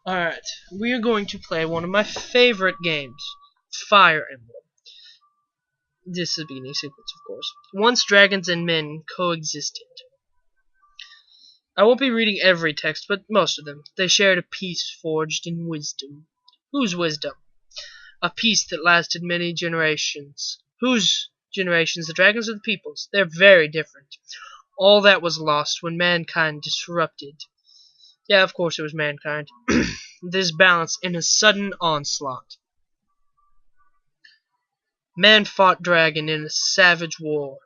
Alright, we are going to play one of my favorite games, Fire Emblem. This is a beginning sequence, of course. Once dragons and men coexisted. I won't be reading every text, but most of them. They shared a peace forged in wisdom. Whose wisdom? A peace that lasted many generations. Whose generations? The dragons or the people's? They're very different. All that was lost when mankind disrupted. Yeah, of course it was mankind. This balance in a sudden onslaught. Man fought dragon in a savage war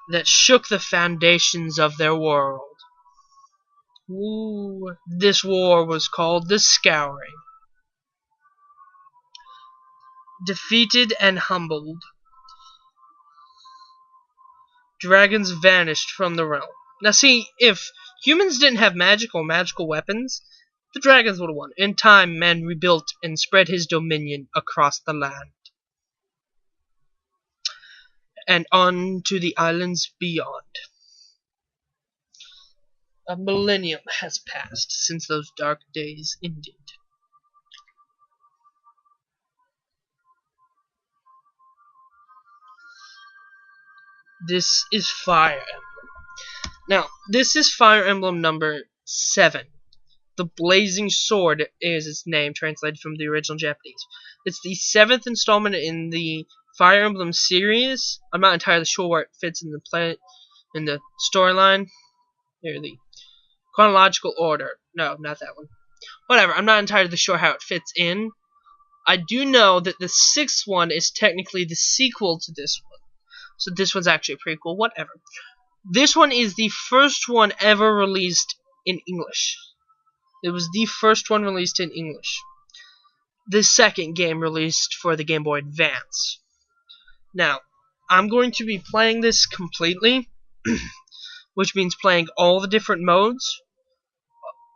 that shook the foundations of their world. Ooh, this war was called the Scouring. Defeated and humbled, dragons vanished from the realm. Now see, if humans didn't have magical weapons, the dragons would have won. In time, man rebuilt and spread his dominion across the land. And on to the islands beyond. A millennium has passed since those dark days ended. This is Fire Emblem. Now, this is Fire Emblem number 7. The Blazing Sword is its name, translated from the original Japanese. It's the 7th installment in the Fire Emblem series. I'm not entirely sure where it fits in the storyline. Here, the chronological order. No, not that one. Whatever, I'm not entirely sure how it fits in. I do know that the 6th one is technically the sequel to this one. So this one's actually a prequel, whatever. This one is the first one ever released in English. It was the first one released in English. The second game released for the Game Boy Advance. Now, I'm going to be playing this completely, which means playing all the different modes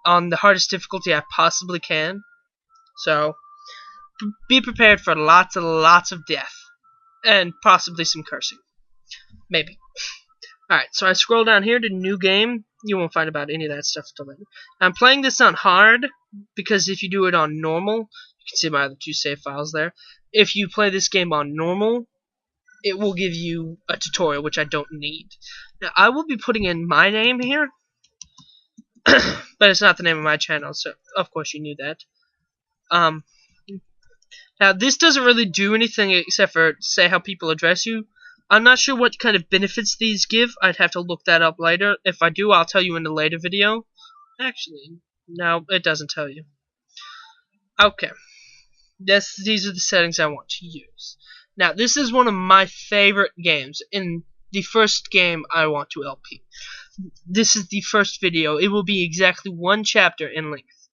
on the hardest difficulty I possibly can. So, be prepared for lots and lots of death, and possibly some cursing. Maybe. Alright, so I scroll down here to New Game. You won't find about any of that stuff until later. I'm playing this on hard, because if you do it on normal, you can see my other 2 save files there. If you play this game on normal, it will give you a tutorial, which I don't need. Now, I will be putting in my name here, but it's not the name of my channel, so of course you knew that. Now, this doesn't really do anything except for say how people address you. I'm not sure what kind of benefits these give. I'd have to look that up later. If I do, I'll tell you in a later video. Actually, no, it doesn't tell you. Okay. These are the settings I want to use. Now, this is one of my favorite games. In the first game I want to LP. This is the first video. It will be exactly 1 chapter in length.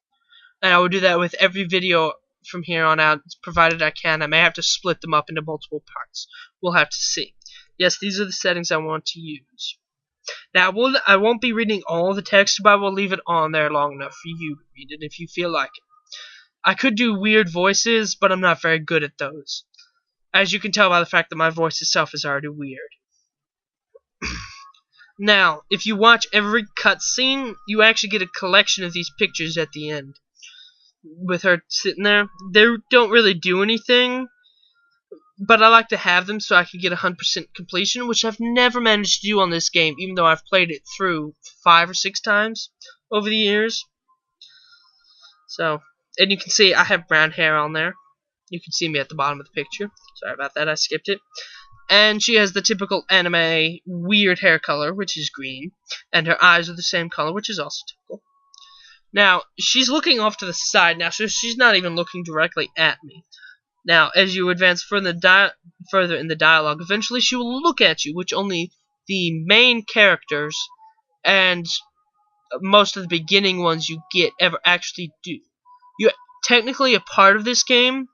And I will do that with every video from here on out, provided I can. I may have to split them up into multiple parts. We'll have to see. Yes, these are the settings I want to use. Now, I won't be reading all the text, but I will leave it on there long enough for you to read it if you feel like it. I could do weird voices, but I'm not very good at those. As you can tell by the fact that my voice itself is already weird. Now, if you watch every cutscene, you actually get a collection of these pictures at the end. With her sitting there. They don't really do anything, but I like to have them so I can get 100% completion, which I've never managed to do on this game, even though I've played it through 5 or 6 times over the years. So, and you can see I have brown hair on there. You can see me at the bottom of the picture. Sorry about that, I skipped it. And she has the typical anime weird hair color, which is green, and her eyes are the same color, which is also typical. Now, she's looking off to the side now, so she's not even looking directly at me. Now, as you advance further in the dialogue, eventually she will look at you, which only the main characters and most of the beginning ones you get ever actually do. You're technically a part of this game,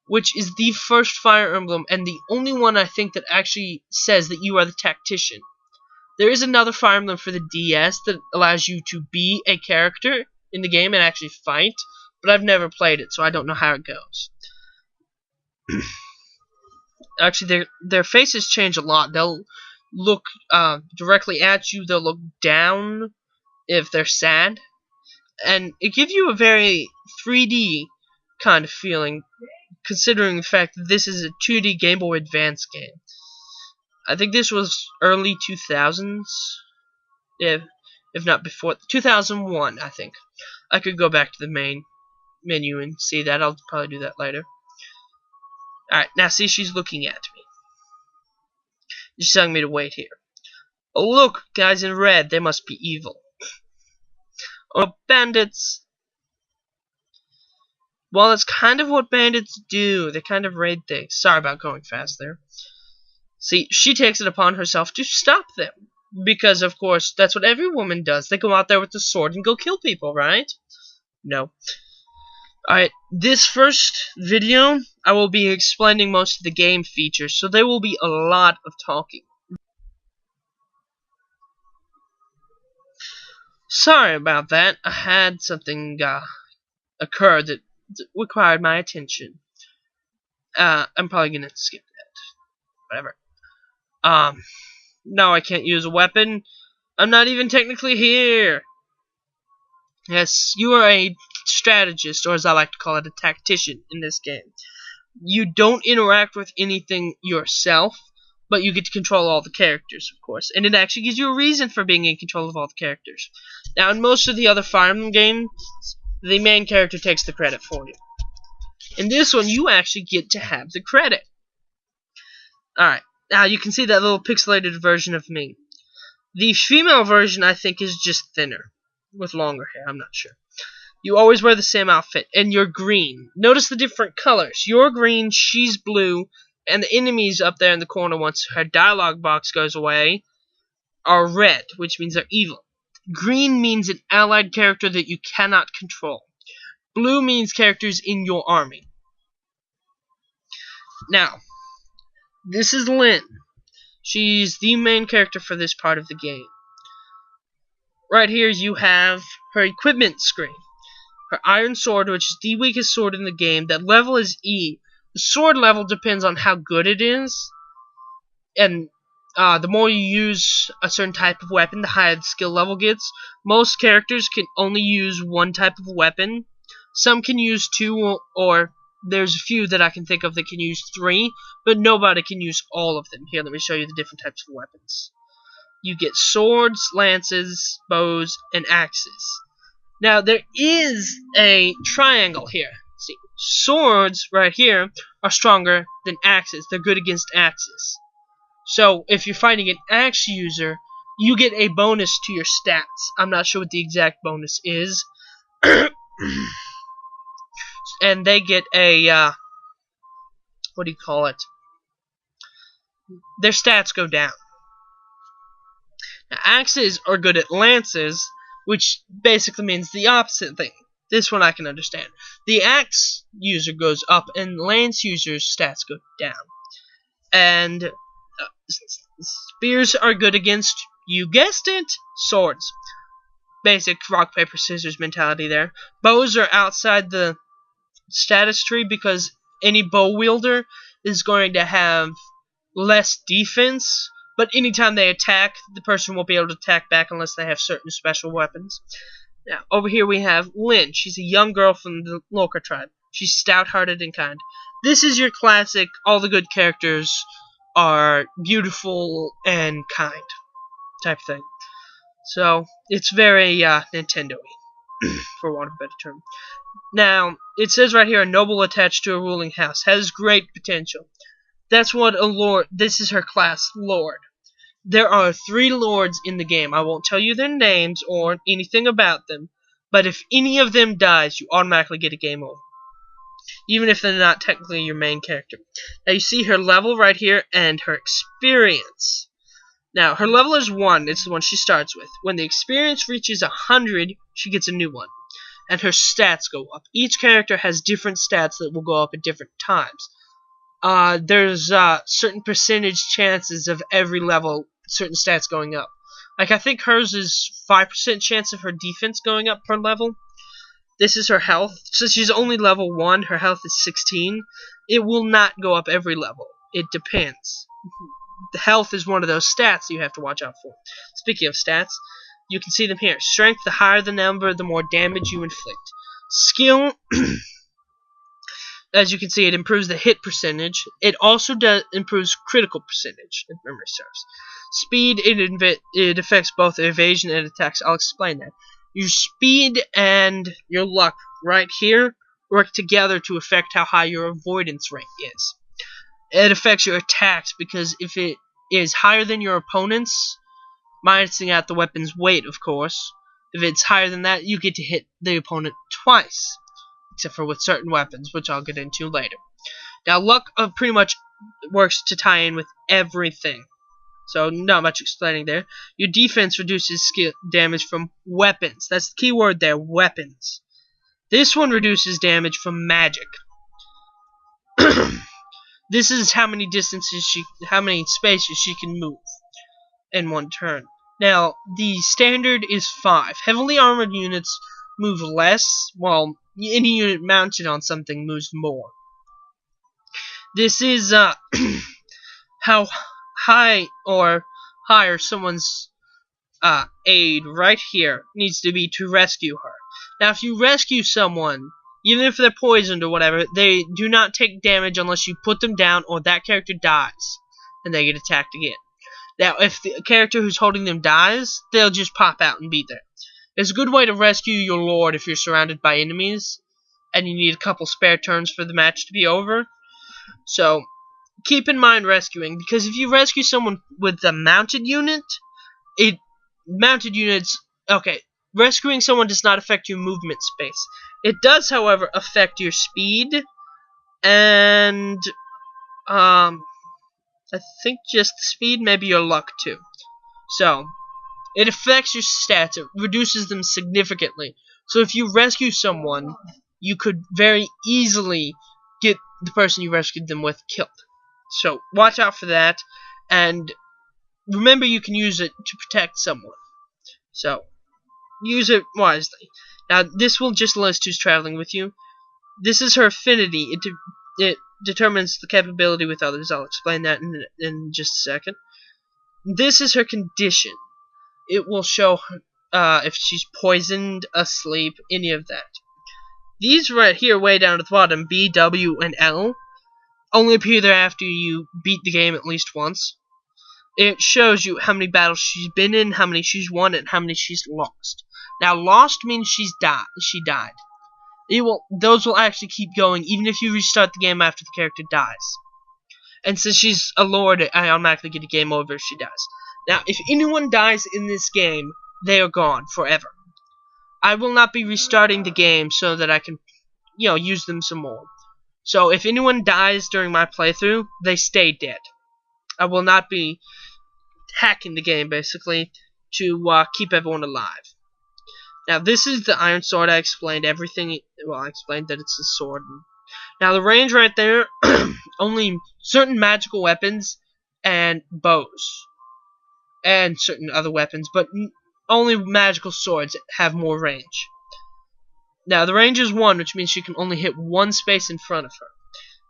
which is the first Fire Emblem, and the only one I think that actually says that you are the tactician. There is another Fire Emblem for the DS that allows you to be a character in the game and actually fight, but I've never played it, so I don't know how it goes. Actually, their faces change a lot. They'll look directly at you, they'll look down if they're sad, and it gives you a very 3D kind of feeling, considering the fact that this is a 2D Game Boy Advance game. I think this was early 2000s, if not before 2001. I think I could go back to the main menu and see that. I'll probably do that later. Alright, now see, she's looking at me. She's telling me to wait here. Oh, look, guys in red, they must be evil. Oh, bandits. Well, that's kind of what bandits do. They kind of raid things. Sorry about going fast there. See, she takes it upon herself to stop them. Because, of course, that's what every woman does. They go out there with the sword and go kill people, right? No. Alright, this first video, I will be explaining most of the game features, so there will be a lot of talking. Sorry about that. I had something occur that required my attention. I'm probably gonna skip that. Whatever. No, I can't use a weapon. I'm not even technically here. Yes, you are a strategist, or as I like to call it, a tactician in this game. You don't interact with anything yourself, but you get to control all the characters, of course. And it actually gives you a reason for being in control of all the characters. Now, in most of the other Fire Emblem games, the main character takes the credit for you. In this one, you actually get to have the credit. Alright, now you can see that little pixelated version of me. The female version, I think, is just thinner, with longer hair, I'm not sure. You always wear the same outfit, and you're green. Notice the different colors. You're green, she's blue, and the enemies up there in the corner, once her dialogue box goes away, are red, which means they're evil. Green means an allied character that you cannot control. Blue means characters in your army. Now, this is Lynn. She's the main character for this part of the game. Right here you have her equipment screen. Her iron sword, which is the weakest sword in the game. That level is E. The sword level depends on how good it is. And the more you use a certain type of weapon, the higher the skill level gets. Most characters can only use one type of weapon. Some can use two, or there's a few that I can think of that can use three, but nobody can use all of them. Here, let me show you the different types of weapons. You get swords, lances, bows, and axes. Now, there is a triangle here. See, swords right here are stronger than axes. They're good against axes. So, if you're fighting an axe user, you get a bonus to your stats. I'm not sure what the exact bonus is. And they get a, what do you call it? Their stats go down. Now, axes are good at lances, which basically means the opposite thing. This one I can understand. The axe user goes up, and lance user's stats go down. And spears are good against, you guessed it, swords. Basic rock, paper, scissors mentality there. Bows are outside the status tree because any bow wielder is going to have less defense, but anytime they attack, the person won't be able to attack back unless they have certain special weapons. Now, over here we have Lynn. She's a young girl from the Loka tribe. She's stout-hearted and kind. This is your classic, all the good characters are beautiful and kind type thing. So, it's very Nintendo-y, for want of a better term. Now, it says right here, a noble attached to a ruling house. Has great potential. That's what a lord, this is her class, Lord. There are 3 lords in the game. I won't tell you their names or anything about them, but if any of them dies, you automatically get a game over. Even if they're not technically your main character. Now you see her level right here and her experience. Now, her level is 1. It's the one she starts with. When the experience reaches 100, she gets a new one. And her stats go up. Each character has different stats that will go up at different times. There's certain percentage chances of every level, certain stats going up. Like, I think hers is 5% chance of her defense going up per level. This is her health. Since she's only level 1, her health is 16. It will not go up every level. It depends. The health is one of those stats you have to watch out for. Speaking of stats, you can see them here. Strength, the higher the number, the more damage you inflict. Skill, as you can see, it improves the hit percentage. It also improves critical percentage, if memory serves. Speed, it affects both evasion and attacks. I'll explain that. Your speed and your luck right here work together to affect how high your avoidance rate is. It affects your attacks because if it is higher than your opponent's, minusing out the weapon's weight, of course, if it's higher than that, you get to hit the opponent twice, except for with certain weapons, which I'll get into later. Now, luck pretty much works to tie in with everything, so not much explaining there. Your defense reduces skill damage from weapons. That's the key word there, weapons. This one reduces damage from magic. This is how many spaces she can move in one turn. Now, the standard is 5. Heavily armored units move less, while any unit mounted on something moves more. This is how high or higher someone's aid right here needs to be to rescue her. Now, if you rescue someone, even if they're poisoned or whatever, they do not take damage unless you put them down or that character dies and they get attacked again. Now, if the character who's holding them dies, they'll just pop out and be there. It's a good way to rescue your lord if you're surrounded by enemies and you need a couple spare turns for the match to be over. So, keep in mind rescuing, because if you rescue someone with a mounted unit, rescuing someone does not affect your movement space. It does, however, affect your speed and I think just the speed, maybe your luck too. So, it affects your stats. It reduces them significantly. So if you rescue someone, you could very easily get the person you rescued them with killed. So, watch out for that. And remember, you can use it to protect someone. So, use it wisely. Now, this will just list who's traveling with you. This is her affinity. It determines the capability with others. I'll explain that in just a second. This is her condition. It will show if she's poisoned, asleep, any of that. These right here, way down at the bottom, B, W, and L, only appear there after you beat the game at least once. It shows you how many battles she's been in, how many she's won, and how many she's lost. Now, lost means she died. Those will actually keep going even if you restart the game after the character dies. And since she's a lord, I automatically get a game over if she dies. Now, if anyone dies in this game, they are gone forever. I will not be restarting the game so that I can, use them some more. So if anyone dies during my playthrough, they stay dead. I will not be hacking the game, basically, to keep everyone alive. Now, this is the iron sword. I explained everything. Well, I explained that it's a sword. Now, the range right there, only certain magical weapons and bows. And certain other weapons, but only magical swords have more range. Now, the range is 1, which means she can only hit one space in front of her.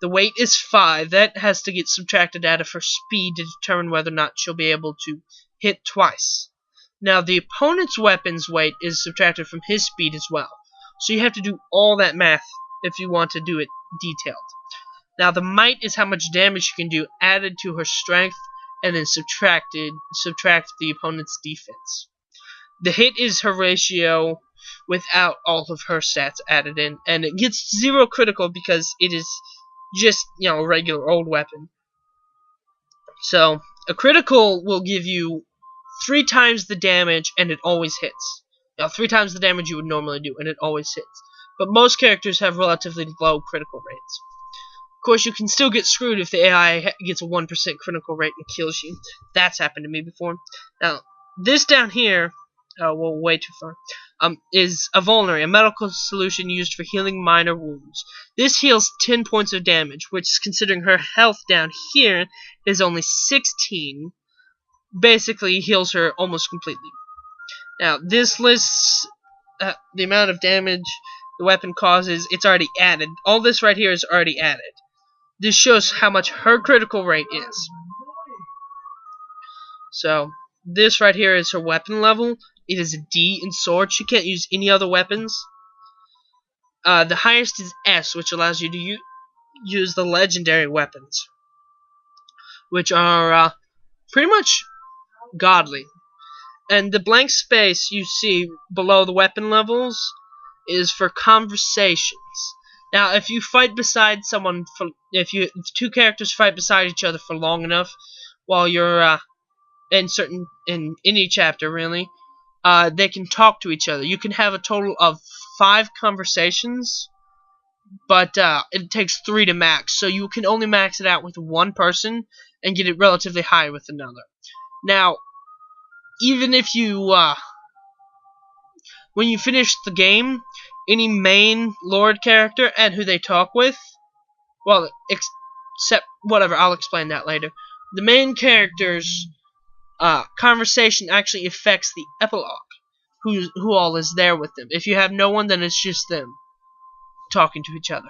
The weight is 5. That has to get subtracted out of her speed to determine whether or not she'll be able to hit twice. Now, the opponent's weapon's weight is subtracted from his speed as well. So you have to do all that math if you want to do it detailed. Now, the might is how much damage she can do added to her strength, and then subtract the opponent's defense. The hit is her ratio without all of her stats added in, and it gets 0 critical because it is just, a regular old weapon. So, a critical will give you 3 times the damage, and it always hits. 3 times the damage you would normally do, and it always hits. But most characters have relatively low critical rates. Of course, you can still get screwed if the AI gets a 1% critical rate and kills you. That's happened to me before. Now, this down here, way too far, is a vulnerary, a medical solution used for healing minor wounds. This heals 10 points of damage, which, considering her health down here is only 16, basically heals her almost completely. Now, this lists the amount of damage the weapon causes. It's already added. All this right here is already added. This shows how much her critical rate is. So, this right here is her weapon level. It is a D in sword. She can't use any other weapons. The highest is S, which allows you to use the legendary weapons, which are pretty much godly. And the blank space you see below the weapon levels is for conversations. Now, if you fight beside someone, if two characters fight beside each other for long enough, while you're in any chapter really, they can talk to each other. You can have a total of 5 conversations, but it takes 3 to max. So you can only max it out with one person and get it relatively high with another. Now, even if you when you finish the game, any main Lord character and who they talk with, well, except whatever, I'll explain that later. The main character's conversation actually affects the epilogue, who all is there with them. If you have no one, then it's just them talking to each other.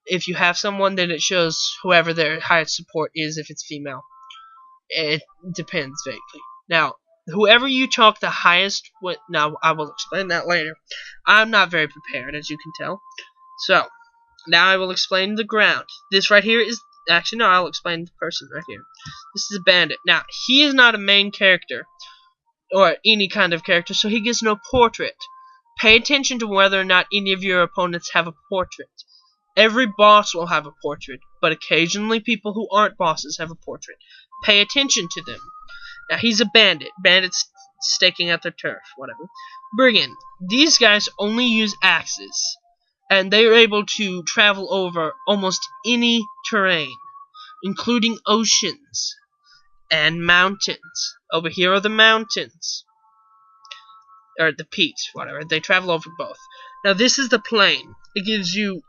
If you have someone, then it shows whoever their highest support is, if it's female. It depends vaguely. Now, whoever you talk the highest with, now I will explain that later. I'm not very prepared, as you can tell. So, now I will explain the ground. This right here is, actually no, I'll explain the person right here. This is a bandit. Now, he is not a main character, or any kind of character, so he gets no portrait. Pay attention to whether or not any of your opponents have a portrait. Every boss will have a portrait, but occasionally people who aren't bosses have a portrait. Pay attention to them. Now, he's a bandit. Bandits staking out their turf, whatever. Brigand. These guys only use axes, and they are able to travel over almost any terrain, including oceans and mountains. Over here are the mountains, or the peaks, whatever. They travel over both. Now, this is the plain. It gives you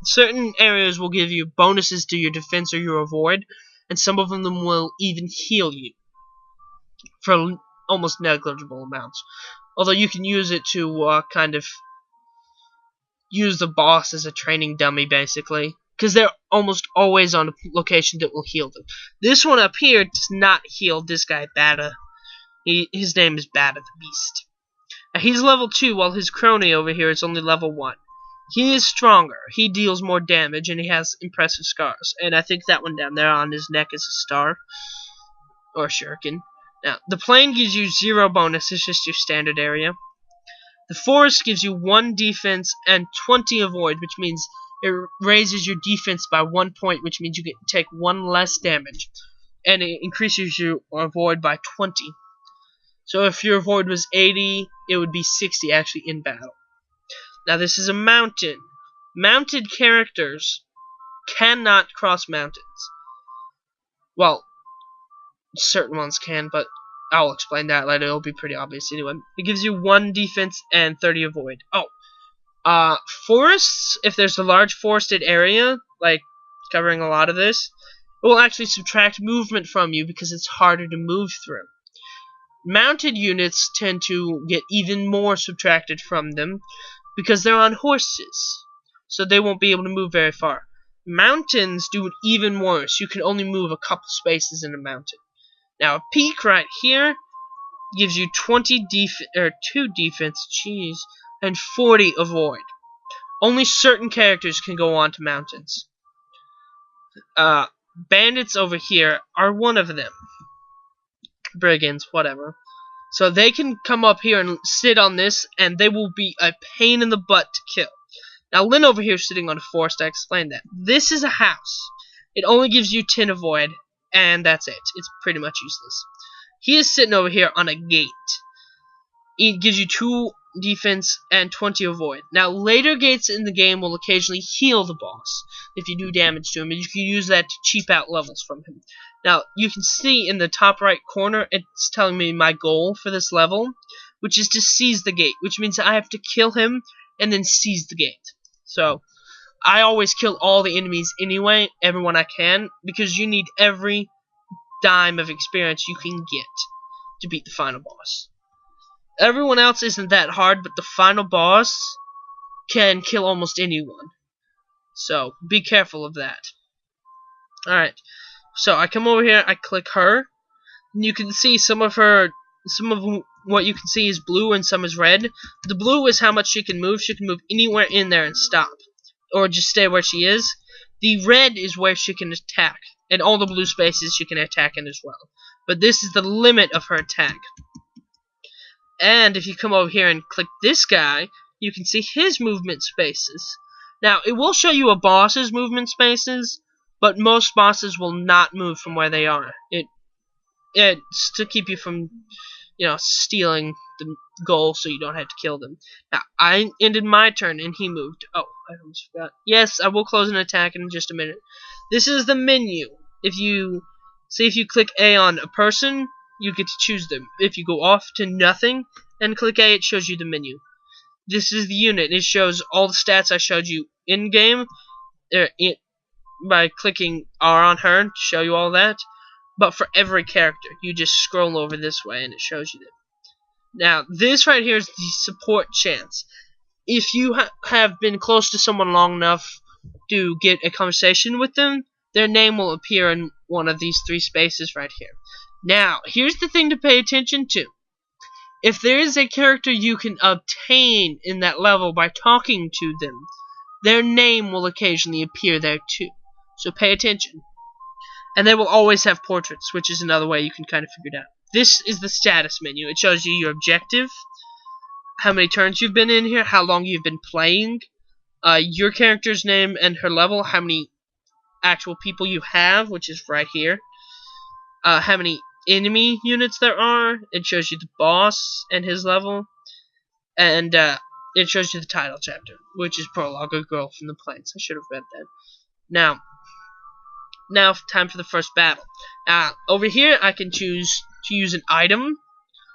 certain areas will give you bonuses to your defense or your avoid, and some of them will even heal you for almost negligible amounts. Although you can use it to kind of use the boss as a training dummy, basically, because they're almost always on a location that will heal them. This one up here does not heal this guy, Bada. His name is Bada the Beast. Now, he's level 2, while his crony over here is only level 1. He is stronger, he deals more damage, and he has impressive scars. And I think that one down there on his neck is a star. Or shuriken. Now, the plain gives you 0 bonus, it's just your standard area. The forest gives you 1 defense and 20 avoid, which means it raises your defense by 1 point, which means you take 1 less damage. And it increases your avoid by 20. So if your avoid was 80, it would be 60 actually in battle. Now, this is a mountain. Mounted characters cannot cross mountains. Well, certain ones can, but I'll explain that later. It'll be pretty obvious anyway. It gives you 1 defense and 30 avoid. Oh, forests, if there's a large forested area, like covering a lot of this, it will actually subtract movement from you because it's harder to move through. Mounted units tend to get even more subtracted from them because they're on horses, so they won't be able to move very far. Mountains do it even worse. You can only move a couple spaces in a mountain. Now, a peak right here gives you 2 defense, and 40 avoid. Only certain characters can go on to mountains. Bandits over here are one of them. Brigands, whatever. So they can come up here and sit on this, and they will be a pain in the butt to kill. Now, Lynn over here is sitting on a forest. I explained that. This is a house. It only gives you 10 avoid, and that's it. It's pretty much useless. He is sitting over here on a gate. It gives you 2 defense and 20 avoid. Now, later gates in the game will occasionally heal the boss if you do damage to him, and you can use that to cheap out levels from him. Now, you can see in the top right corner, it's telling me my goal for this level, which is to seize the gate, which means I have to kill him and then seize the gate. So, I always kill all the enemies anyway, everyone I can, because you need every dime of experience you can get to beat the final boss. Everyone else isn't that hard, but the final boss can kill almost anyone. So, be careful of that. Alright, so I come over here, I click her, and you can see some of what you can see is blue and some is red. The blue is how much she can move. She can move anywhere in there and stop, or just stay where she is. The red is where she can attack, and all the blue spaces she can attack in as well. But this is the limit of her attack. And if you come over here and click this guy, you can see his movement spaces. Now, it will show you a boss's movement spaces, but most bosses will not move from where they are. It's to keep you from, stealing the goal so you don't have to kill them. Now, I ended my turn and he moved. Oh, I almost forgot. Yes, I will close an attack in just a minute. This is the menu. If you click A on a person, you get to choose them. If you go off to nothing and click A, it shows you the menu. This is the unit. It shows all the stats I showed you in game. By clicking R on her to show you all that. But for every character, you just scroll over this way and it shows you them. Now, this right here is the support chance. If you have been close to someone long enough to get a conversation with them, their name will appear in one of these three spaces right here. Now, here's the thing to pay attention to. If there is a character you can obtain in that level by talking to them, their name will occasionally appear there too. So pay attention. And they will always have portraits, which is another way you can kind of figure it out. This is the status menu. It shows you your objective, how many turns you've been in here, how long you've been playing, your character's name and her level, how many actual people you have, which is right here, how many enemy units there are. It shows you the boss and his level, and it shows you the title chapter, which is Prologue, a girl from the plains. I should have read that. Now, time for the first battle. Over here, I can choose to use an item.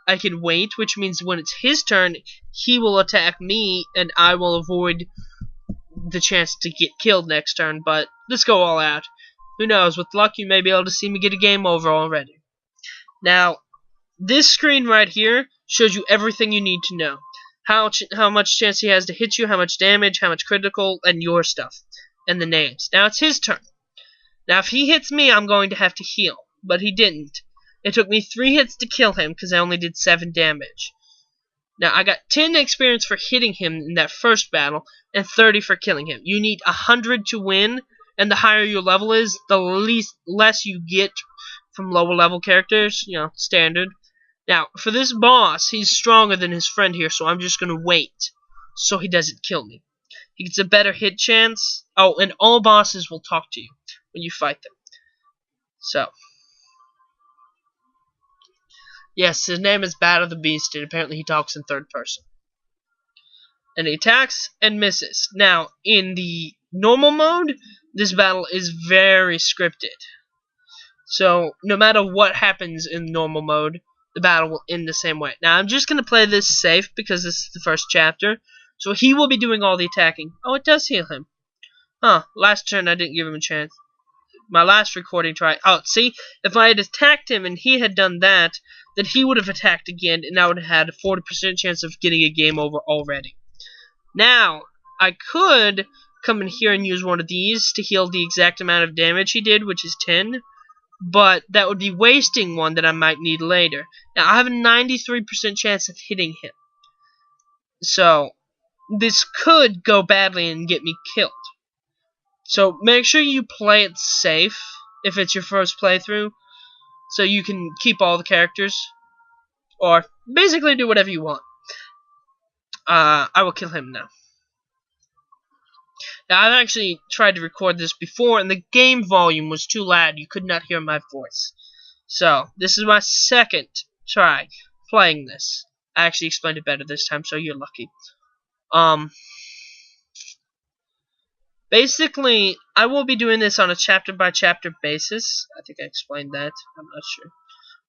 I can wait, which means when it's his turn, he will attack me, and I will avoid the chance to get killed next turn. But let's go all out. Who knows? With luck, you may be able to see me get a game over already. Now, this screen right here shows you everything you need to know. How much chance he has to hit you, how much damage, how much critical, and your stuff. And the names. Now, it's his turn. Now, if he hits me, I'm going to have to heal. But he didn't. It took me 3 hits to kill him because I only did 7 damage. Now, I got 10 experience for hitting him in that first battle, and 30 for killing him. You need 100 to win, and the higher your level is, the less you get from lower level characters, standard. Now, for this boss, he's stronger than his friend here, so I'm just going to wait so he doesn't kill me. He gets a better hit chance. Oh, and all bosses will talk to you when you fight them. So, yes, his name is Battle the Beast, and apparently he talks in third person. And he attacks and misses. Now, in the normal mode, this battle is very scripted. So, no matter what happens in normal mode, the battle will end the same way. Now, I'm just going to play this safe because this is the first chapter. So, he will be doing all the attacking. Oh, it does heal him. Huh, last turn I didn't give him a chance. My last recording try. Oh, see, if I had attacked him and he had done that, then he would have attacked again, and I would have had a 40% chance of getting a game over already. Now, I could come in here and use one of these to heal the exact amount of damage he did, which is 10. But that would be wasting one that I might need later. Now, I have a 93% chance of hitting him. So, this could go badly and get me killed. So, make sure you play it safe if it's your first playthrough, so you can keep all the characters, or basically do whatever you want. I will kill him now. Now, I've actually tried to record this before, and the game volume was too loud. You could not hear my voice. So, this is my second try playing this. I actually explained it better this time, so you're lucky. Basically, I will be doing this on a chapter-by-chapter basis. I think I explained that. I'm not sure.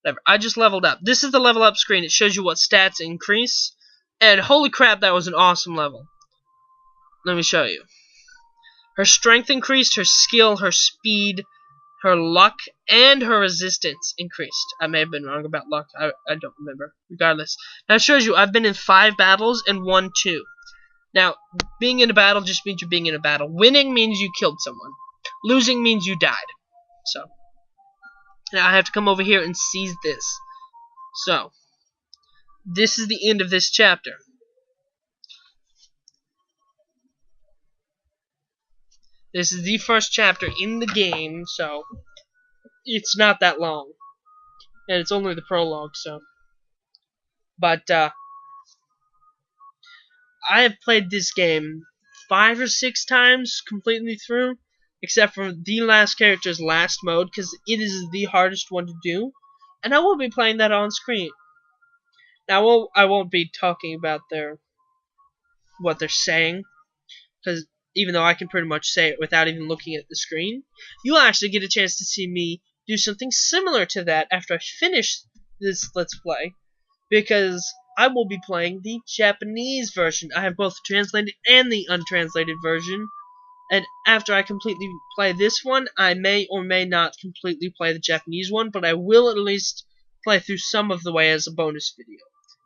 Whatever. I just leveled up. This is the level up screen. It shows you what stats increase. And holy crap, that was an awesome level. Let me show you. Her strength increased, her skill, her speed, her luck, and her resistance increased. I may have been wrong about luck. I don't remember. Regardless. Now it shows you I've been in 5 battles and won 2. Now, being in a battle just means you're being in a battle. Winning means you killed someone. Losing means you died. So, now I have to come over here and seize this. So, this is the end of this chapter. This is the first chapter in the game, so it's not that long. And it's only the prologue, so. But, I have played this game 5 or 6 times completely through, except for the last character's last mode, because it is the hardest one to do, and I will be playing that on screen. Now, I won't be talking about what they're saying, because even though I can pretty much say it without even looking at the screen, you'll actually get a chance to see me do something similar to that after I finish this Let's Play, because I will be playing the Japanese version. I have both the translated and the untranslated version, and after I completely play this one, I may or may not completely play the Japanese one, but I will at least play through some of the way as a bonus video,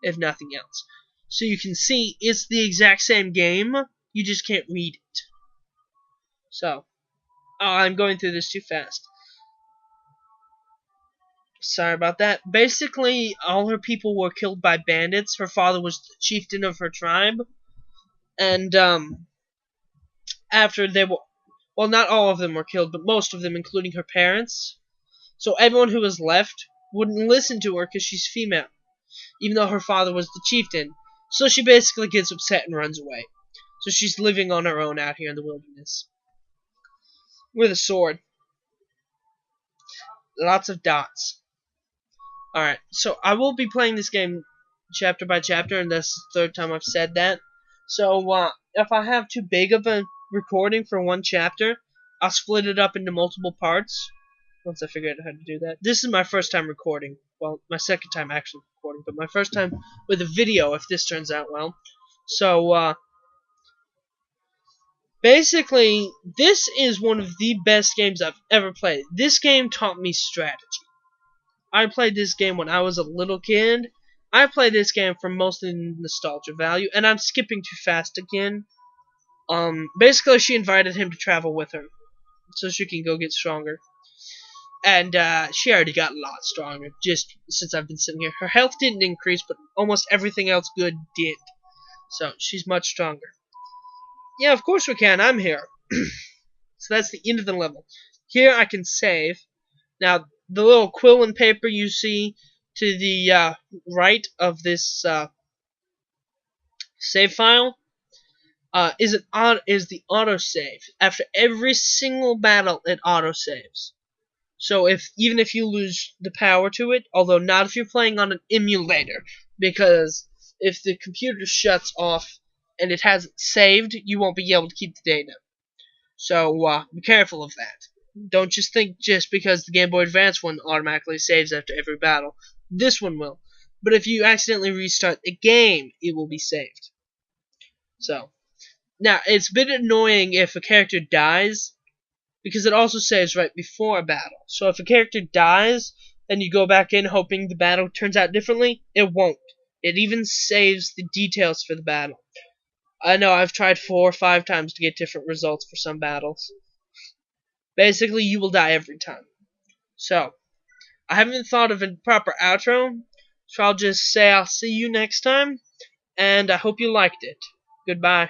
if nothing else. So you can see it's the exact same game, you just can't read it. So, I'm going through this too fast. Sorry about that. Basically, all her people were killed by bandits. Her father was the chieftain of her tribe. And, after they were... Well, not all of them were killed, but most of them, including her parents. So everyone who was left wouldn't listen to her because she's female, even though her father was the chieftain. So she basically gets upset and runs away. So she's living on her own out here in the wilderness. With a sword. Lots of dots. Alright, so I will be playing this game chapter by chapter, and that's the third time I've said that. So, if I have too big of a recording for one chapter, I'll split it up into multiple parts once I figure out how to do that. This is my first time recording. Well, my second time actually recording, but my first time with a video if this turns out well. So, basically, this is one of the best games I've ever played. This game taught me strategy. I played this game when I was a little kid. I played this game for mostly nostalgia value, and I'm skipping too fast again. Basically, she invited him to travel with her, so she can go get stronger. And, she already got a lot stronger, just since I've been sitting here. Her health didn't increase, but almost everything else good did. So, she's much stronger. Yeah, of course we can. I'm here. So that's the end of the level. Here I can save. Now, the little quill and paper you see to the right of this save file is the autosave. After every single battle, it autosaves. So even if you lose the power to it, although not if you're playing on an emulator, because if the computer shuts off and it hasn't saved, you won't be able to keep the data. So be careful of that. Don't just think just because the Game Boy Advance one automatically saves after every battle. This one will. But if you accidentally restart the game, it will be saved. So, now, it's a bit annoying if a character dies, because it also saves right before a battle. So if a character dies, and you go back in hoping the battle turns out differently, it won't. It even saves the details for the battle. I know I've tried 4 or 5 times to get different results for some battles. Basically, you will die every time. So, I haven't thought of a proper outro, so I'll just say I'll see you next time, and I hope you liked it. Goodbye.